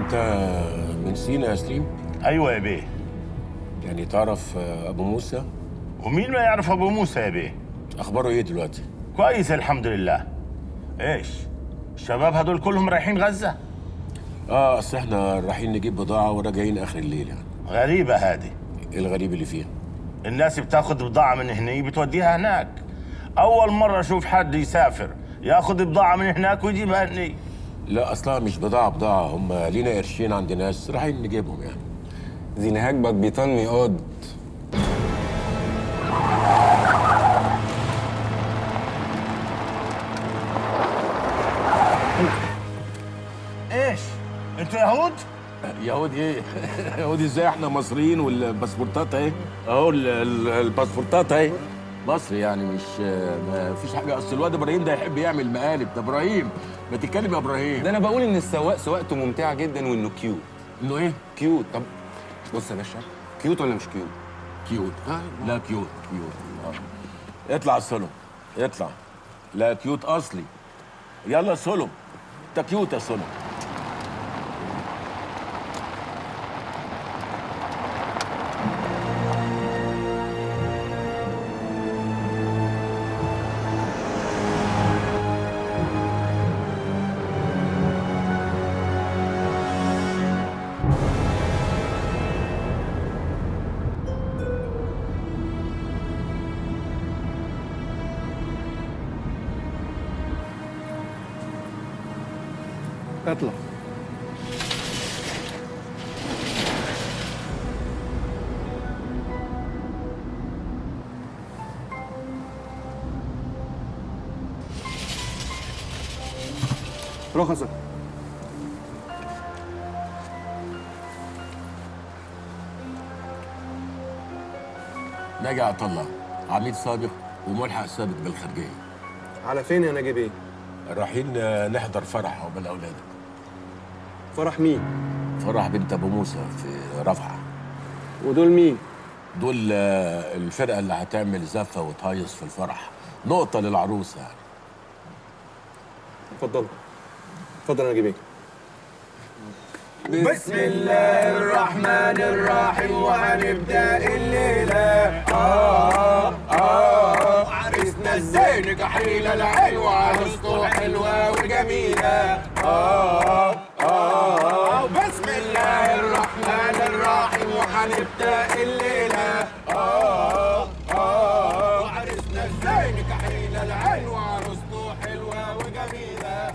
انت من سينا يا سليم؟ ايوه يا بيه. يعني تعرف ابو موسى؟ ومين ما يعرف ابو موسى يا بيه؟ اخباره ايه دلوقتي؟ كويس الحمد لله. ايش الشباب هدول كلهم رايحين غزه؟ اصل احنا رايحين نجيب بضاعه وراجعين اخر الليل يعني. غريبه هذه. ايه الغريب اللي فيها؟ الناس بتاخذ بضاعه من هنا بتوديها هناك. اول مره اشوف حد يسافر ياخذ بضاعه من هناك ويجيبها هنا. لا اصلا مش بضاعه، هم لينا قرشين عند ناس رايحين نجيبهم يعني. زينهاك بك بيطان ميقاد. ايش انتوا يهود؟ يهود ايه؟ يهود ازاي؟ احنا مصريين والباسبورتات اهي. اهو الباسبورتات اهي. مصري يعني مش ما فيش حاجه. اصل الواد ابراهيم ده يحب يعمل مقالب. ده ابراهيم ما تتكلم يا ابراهيم. ده انا بقول ان السواق سواقته ممتعه جدا وانه كيوت. انه ايه؟ كيوت. طب بص يا باشا، كيوت ولا مش كيوت؟ كيوت. لا كيوت. اطلع السلم، اطلع. لا كيوت اصلي. يلا سلم، انت كيوت يا سلم. اطلع. رخصك. ناجي عطله، عميد سابق وملحق سابق بالخارجيه. على فين يا نجيب ايه؟ رايحين نحضر فرح عقبال اولادك. فرح مين؟ فرح بنت ابو موسى في رفح. ودول مين؟ دول الفرقه اللي هتعمل زفه وتهيص في الفرح. نقطه للعروسه يعني. اتفضل. اتفضل يا نجيب ايه؟ بسم الله الرحمن الرحيم وهنبدأ الليلة عريسنا الزين كحيلة الحلوة عروسته حلوة وجميلة بسم الله الرحمن الرحيم وهنبدأ الليلة عريسنا الزين كحيلة الحلوة عروسته حلوة وجميلة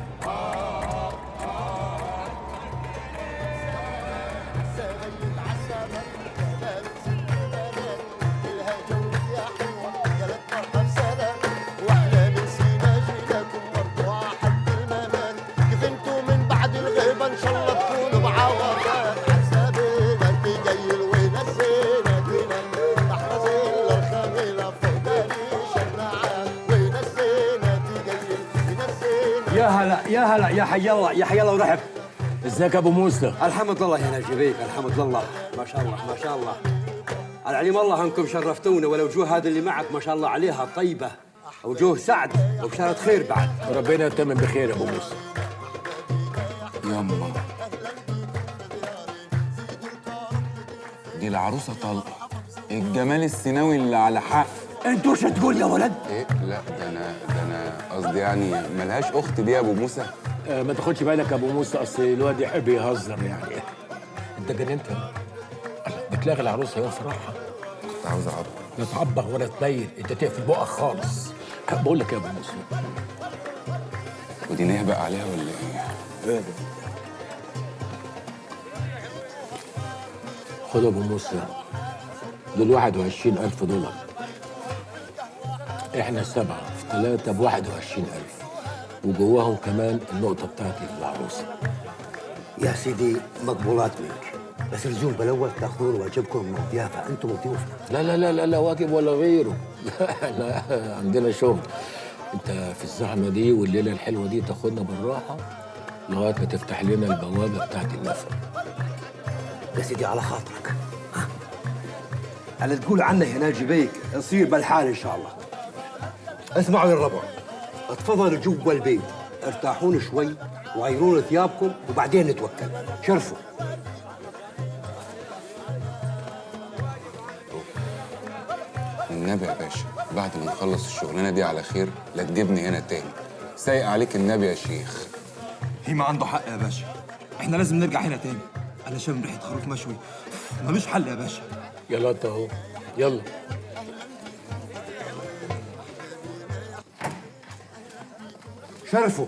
ان شاء الله تكونوا بعوضات حسابنا انت جاي ونسينا دينا احنا زي الخميله فقداني شرعان ونسينا انت جاي ونسينا. يا هلا يا هلا يا حي الله يا حي الله ورحب. ازيك يا ابو موسى؟ الحمد لله يا نجيبيك، الحمد لله. ما شاء الله ما شاء الله. العليم الله انكم شرفتونا، والوجوه هذه اللي معك ما شاء الله عليها طيبه، وجوه سعد وبشاره خير بعد. ربنا يتمم بخير يا ابو موسى. يما دي العروسه طلقه، الجمال السيناوي اللي على حق. انت وش تقول يا ولد؟ ايه لا ده انا قصدي يعني ملهاش اخت دي يا ابو موسى. ما تاخدش بالك يا ابو موسى، اصل الواد يحب يهزر يعني. انت جننت بتلاغي العروسه يوم فرحها. كنت عاوز اعبر. لا تعبغ ولا تنيل، انت تقفل بقك خالص. بقول لك يا ابو موسى، ودي نهبق عليها ولا ايه؟ ايه ده؟ خد يا ابو موسى، دول 21,000 دولار. احنا 7 في 3 ب 21,000، وجواهم كمان النقطة بتاعتي للعروسة. يا سيدي مقبولات منك، بس الزول بالاول تاخذون واجبكم من الضيافه، انتم ضيوفنا. لا لا لا لا لا واجب ولا غيره. احنا عندنا شغل. انت في الزحمة دي والليلة الحلوة دي تاخدنا بالراحة لغاية ما تفتح لنا البوابة بتاعت النفق. يا سيدي على خاطرك. اللي تقول عنه هنا جبيك يصير بالحال ان شاء الله. اسمعوا يا الربع، اتفضلوا جوا البيت، ارتاحون شوي وغيروا لي ثيابكم وبعدين نتوكل. شرفوا. النبي يا باشا بعد ما نخلص الشغلانه دي على خير لا تجيبني هنا تاني. سايق عليك النبي يا شيخ. هيما عنده حق يا باشا، احنا لازم نرجع هنا تاني. انا شامم ريحه خروف مشوي، ملوش حل يا باشا. يلا انت اهو، يلا. شرفوا.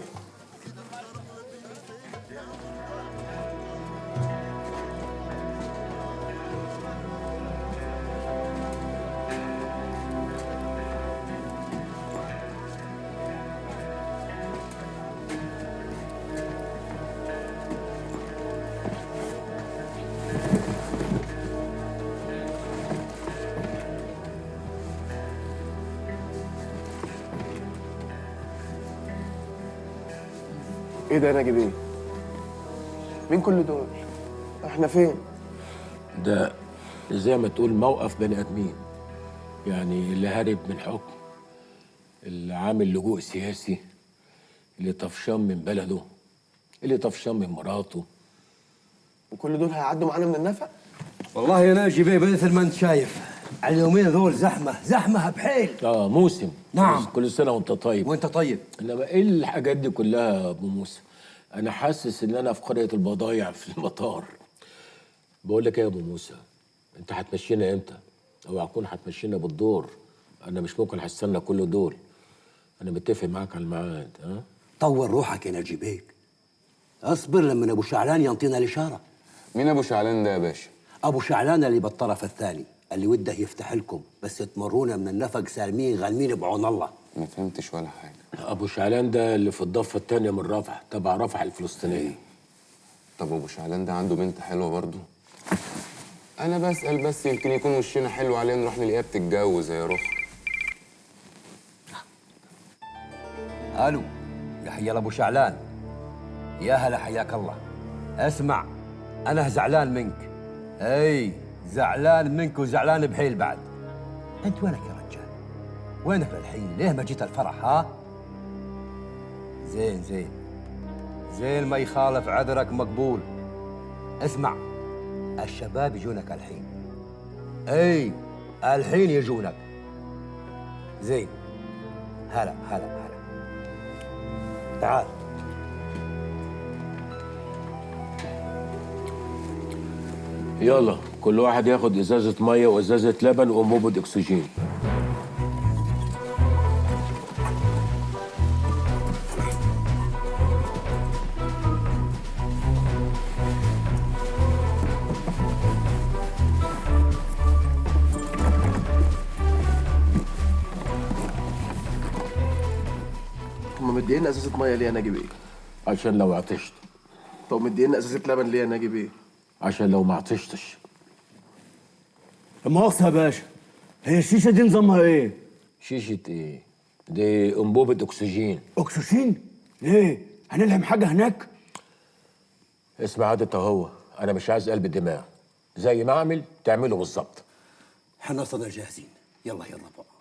ايه ده يا ناجي بيه؟ مين كل دول؟ احنا فين؟ ده زي ما تقول موقف بني ادمين، يعني اللي هارب من حكم، اللي عامل لجوء سياسي، اللي طفشان من بلده، اللي طفشان من مراته. وكل دول هيعدوا معانا من النفق؟ والله يا ناجي بيه مثل ما انت شايف اليومين ذول زحمه بحيل. موسم. نعم. كل سنه وانت طيب. وانت طيب. انما ايه الحاجات دي كلها يا ابو موسى؟ انا حاسس ان انا في قريه البضايع في المطار. بقول لك ايه يا ابو موسى، انت هتمشينا امتى؟ او هتكون هتمشينا بالدور؟ انا مش ممكن هستنى كل دول. انا متفق معاك على الميعاد. ها؟ طور روحك يا ناجي بيك، اصبر لما ابو شعلان ينطينا الاشاره. مين ابو شعلان ده يا باشا؟ ابو شعلان اللي بالطرف الثاني، اللي وده يفتح لكم بس تمرونا من النفق سالمين غالمين بعون الله. ما فهمتش ولا حاجه. ابو شعلان ده اللي في الضفه الثانيه من رفح، تبع رفح الفلسطينيه. طب ابو شعلان ده عنده بنت حلوه برضه؟ انا بسأل بس يمكن يكون وشنا حلو عليه نروح نلاقيها بتتجوز يا روح. الو يا حيا ابو شعلان، يا هلا حياك الله. اسمع انا زعلان منك، اي زعلان منك وزعلان بحيل بعد. انت وينك يا رجال؟ وينك للحين؟ ليه ما جيت الفرح ها؟ زين ما يخالف عذرك مقبول. اسمع الشباب يجونك الحين، اي الحين يجونك. زين هلا تعال. يلا كل واحد ياخد ازازه ميه وازازه لبن وانبوبه اكسجين. هم مدينا ازازه ميه ليه يا ناجي بيه؟ عشان لو عطشت. طب مدينا ازازه لبن ليه يا ناجي بيه؟ عشان لو ما عطشتش. مؤاخذة يا باشا، هي الشيشة دي نظامها ايه؟ شيشه ايه؟ دي انبوبه اكسجين. اكسجين؟ ليه؟ هنلهم حاجة هناك؟ اسمع عادة اهو، انا مش عايز قلب دماغ. زي ما اعمل تعمله بالظبط. احنا صرنا جاهزين. يلا بقى.